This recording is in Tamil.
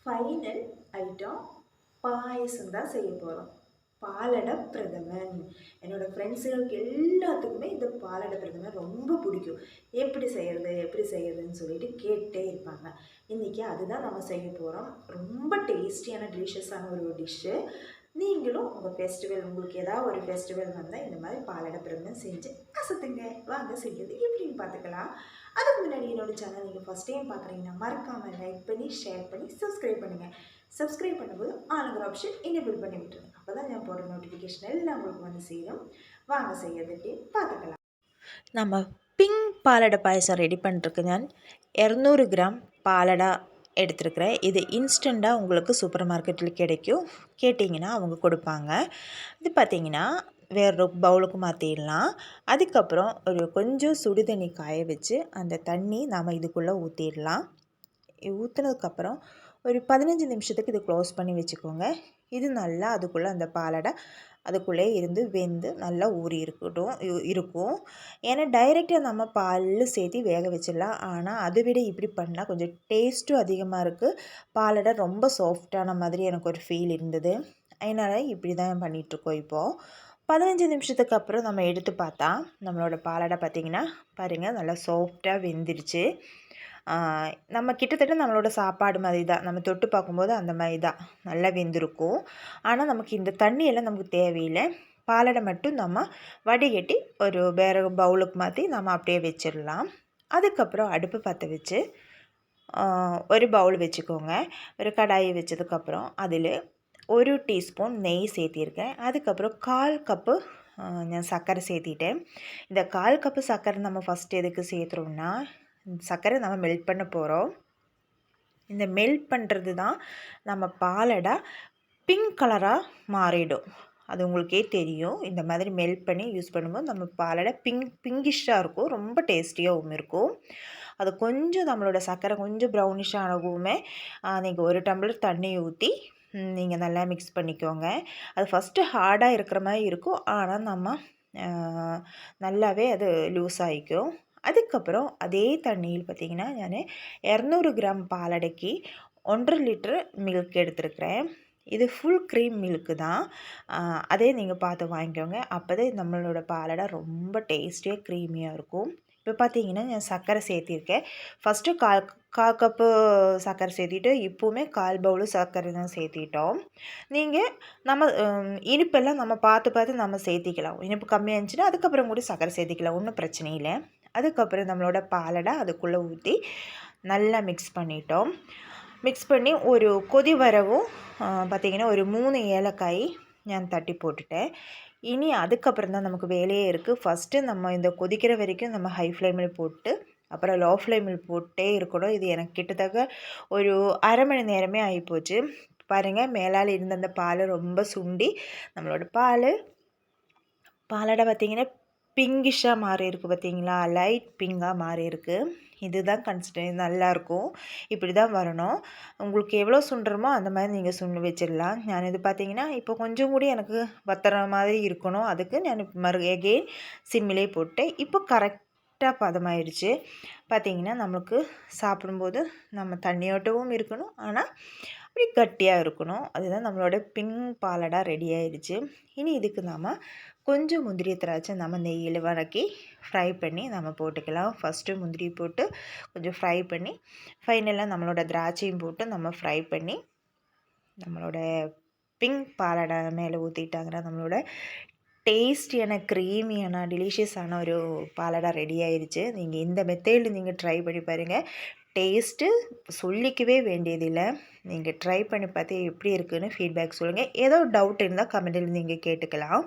ஃபைனல் ஐட்டம் பாயசம் தான் செய்ய போகிறோம். பாலடப்பிரதமன். என்னோடய ஃப்ரெண்ட்ஸுகளுக்கு எல்லாத்துக்குமே இந்த பாலடப்பிரதமன் ரொம்ப பிடிக்கும். எப்படி செய்கிறதுன்னு சொல்லிட்டு கேட்டே இருப்பாங்க. இன்றைக்கி அதுதான் நம்ம செய்ய போகிறோம். ரொம்ப டேஸ்டியான டெலிஷியஸான ஒரு டிஷ்ஷு. நீங்களும் உங்கள் ஃபெஸ்டிவல், உங்களுக்கு ஏதாவது ஒரு ஃபெஸ்டிவல் வந்தால் இந்த மாதிரி பாலடப்பிரதமன் செஞ்சு அசத்துங்க. வாங்க செய்கிறது எப்படின்னு பார்த்துக்கலாம். அதுக்கு முன்னாடி என்னோடய சேனல் நீங்கள் ஃபஸ்ட் டைம் பார்க்குறீங்கன்னா மறக்காமல் லைக் பண்ணி, ஷேர் பண்ணி, சப்ஸ்கிரைப் பண்ணுங்கள். சப்ஸ்கிரைப் பண்ணும்போது ஆளுங்கிற ஆப்ஷன் எனேபிள் பண்ணி விட்டுருங்க. அப்போ தான் நான் போடுற நோட்டிஃபிகேஷன் எல்லாம் உங்களுக்கு வந்து சேரும். வாங்க செய்கிறது எப்படின்னு பார்த்துக்கலாம். நம்ம பிங்க் பாலடா பாயசம் ரெடி பண்ணிருக்கு. நான் 200 கிராம் பாலடா எடுத்துருக்கிறேன். இது இன்ஸ்டண்ட்டாக உங்களுக்கு சூப்பர் மார்க்கெட்டில் கிடைக்கும். கேட்டிங்கன்னா அவங்க கொடுப்பாங்க. இது பார்த்திங்கன்னா வேறு பவுலுக்கு மாற்றிடலாம். அதுக்கப்புறம் ஒரு கொஞ்சம் சுடு தண்ணி காய வச்சு அந்த தண்ணி நாம் இதுக்குள்ளே ஊற்றிடலாம். ஊற்றுனதுக்கப்புறம் ஒரு 15 நிமிஷத்துக்கு இது க்ளோஸ் பண்ணி வச்சுக்கோங்க. இது நல்லா அதுக்குள்ளே அந்த பாலடை அதுக்குள்ளே இருந்து வெந்து நல்லா ஊறி இருக்கும். ஏன்னா டைரெக்டாக நம்ம பால் சேர்த்து வேக வச்சிடலாம். ஆனால் அதை விட இப்படி பண்ணால் கொஞ்சம் டேஸ்ட்டும் அதிகமாக இருக்குது. பாலடை ரொம்ப சாஃப்டான மாதிரி எனக்கு ஒரு ஃபீல் இருந்தது. அதனால் இப்படி தான் பண்ணிகிட்ருக்கோம். இப்போது 15 நிமிஷத்துக்கு அப்புறம் நம்ம எடுத்து பார்த்தா நம்மளோட பாலடை பார்த்திங்கன்னா பாருங்கள் நல்லா சாஃப்டாக வெந்துருச்சு. நம்ம கிட்டத்தட்ட நம்மளோட சாப்பாடு மாதிரி தான், நம்ம தொட்டு பார்க்கும்போது அந்த மாதிரி தான் நல்லா வெந்திருக்கும். ஆனால் நமக்கு இந்த தண்ணியெல்லாம் நமக்கு தேவையில்லை. பாலடை மட்டும் நம்ம வடிகட்டி ஒரு வேறு பவுலுக்கு மாற்றி நம்ம அப்படியே வச்சிடலாம். அதுக்கப்புறம் அடுப்பு பற்ற வச்சு ஒரு பவுல் வச்சுக்கோங்க. ஒரு கடாயை வச்சதுக்கப்புறம் அதில் 1 டீஸ்பூன் நெய் சேர்த்திருக்கேன். அதுக்கப்புறம் 1/4 கப்பு நான் சர்க்கரை சேர்த்திட்டேன். இந்த 1/4 கப்பு சர்க்கரை நம்ம ஃபஸ்ட்டு எதுக்கு சேர்த்துறோம்னா, சர்க்கரை நம்ம மெல்ட் பண்ண போகிறோம். இந்த மெல்ட் பண்ணுறது தான் நம்ம பாலடா பிங்க் கலராக மாறிடும். அது உங்களுக்கே தெரியும். இந்த மாதிரி மெல்ட் பண்ணி யூஸ் பண்ணும்போது நம்ம பாலடை பிங்கிஷ்ஷாக இருக்கும். ரொம்ப டேஸ்டியாகவும் இருக்கும். அது கொஞ்சம் நம்மளோட சர்க்கரை கொஞ்சம் ப்ரௌனிஷ் ஆனவுமே நீங்கள் 1 டம்ளர் தண்ணி ஊற்றி நீங்கள் நல்லா மிக்ஸ் பண்ணிக்கோங்க. அது ஃபஸ்ட்டு ஹார்டாக இருக்கிற மாதிரி இருக்கும். ஆனால் நம்ம நல்லாவே அது லூஸ் ஆகிக்கும். அதுக்கப்புறம் அதே தண்ணியில் பார்த்திங்கன்னா நான் 200 கிராம் பாலடைக்கு 1.5 லிட்டர் மில்க் எடுத்துருக்கிறேன். இது ஃபுல் க்ரீம் மில்க்கு தான். அதே நீங்கள் பார்த்து வாங்கிக்கோங்க. அப்போ தான் நம்மளோட பாலடை ரொம்ப டேஸ்டியாக க்ரீமியாக இருக்கும். இப்போ பார்த்தீங்கன்னா நான் சர்க்கரை சேர்த்திருக்கேன். ஃபஸ்ட்டு 1/4 கப்பு சர்க்கரை சேர்த்திட்டு இப்போவுமே 1/4 பவுலு சர்க்கரை தான் சேர்த்திட்டோம். நீங்கள் நம்ம இனிப்பெல்லாம் நம்ம பார்த்து நம்ம சேர்த்திக்கலாம். இனிப்பு கம்மியாக இருந்துச்சுன்னா அதுக்கப்புறம் கூட சர்க்கரை சேர்த்திக்கலாம், ஒன்றும் பிரச்சனை இல்லை. அதுக்கப்புறம் நம்மளோட பாலடை அதுக்குள்ளே ஊற்றி நல்லா மிக்ஸ் பண்ணிட்டோம். மிக்ஸ் பண்ணி ஒரு கொதி வரவும் பார்த்திங்கன்னா ஒரு 3 ஏலக்காய் நான் தட்டி போட்டுட்டேன். இனி அதுக்கப்புறம் தான் நமக்கு வேலையே இருக்குது. ஃபஸ்ட்டு நம்ம இந்த கொதிக்கிற வரைக்கும் நம்ம ஹை ஃப்ளேமில் போட்டு அப்புறம் லோ ஃப்ளேமில் போட்டே இருக்கணும். இது எனக்கு கிட்டத்தட்ட ஒரு அரை மணி நேரமே ஆகிப்போச்சு. பாருங்கள், மேலால் இருந்த அந்த பால் ரொம்ப சுண்டி நம்மளோட பாலடை பார்த்திங்கன்னா பிங்கிஷாக மாறி இருக்குது. பார்த்திங்களா, லைட் பிங்காக மாறி இருக்குது. இதுதான் நல்லாயிருக்கும். இப்படி தான் வரணும். உங்களுக்கு எவ்வளோ சுண்டுறமோ அந்த மாதிரி நீங்கள் சுண்டு வச்சிடலாம். நான் இது பார்த்திங்கன்னா இப்போ கொஞ்சம் கூட எனக்கு வத்துற மாதிரி இருக்கணும். அதுக்கு நான் எகெயின் சிம்மிலே போட்டேன். இப்போ கரெக்டாக பதமாயிடுச்சு. பார்த்திங்கன்னா நம்மளுக்கு சாப்பிடும்போது நம்ம தண்ணியோட்டவும் இருக்கணும், ஆனால் அப்படி கட்டியாக இருக்கணும். அதுதான் நம்மளோட பிங்க் பாலடா ரெடி ஆயிடுச்சு. இனி இதுக்கு நாம் கொஞ்சம் முந்திரி திராட்சை நம்ம நெய்யில் வதக்கி ஃப்ரை பண்ணி நம்ம போட்டுக்கலாம். ஃபஸ்ட்டு முந்திரி போட்டு கொஞ்சம் ஃப்ரை பண்ணி ஃபைனலாக நம்மளோட திராட்சையும் போட்டு நம்ம ஃப்ரை பண்ணி நம்மளோட பிங்க் பாலடா மேலே ஊற்றிட்டாங்கன்னா நம்மளோட டேஸ்டியான க்ரீமியான டெலிஷியஸான ஒரு பாலடா ரெடி ஆயிடுச்சு. நீங்கள் இந்த மெத்தேடில் நீங்கள் ட்ரை பண்ணி பாருங்கள். டேஸ்ட்டு சொல்லிக்கவே வேண்டியதில்லை. நீங்கள் ட்ரை பண்ணி பார்த்து எப்படி இருக்குதுன்னு ஃபீட்பேக் சொல்லுங்கள். ஏதோ டவுட் இருந்தால் கமெண்டில் நீங்கள் கேட்டுக்கலாம்.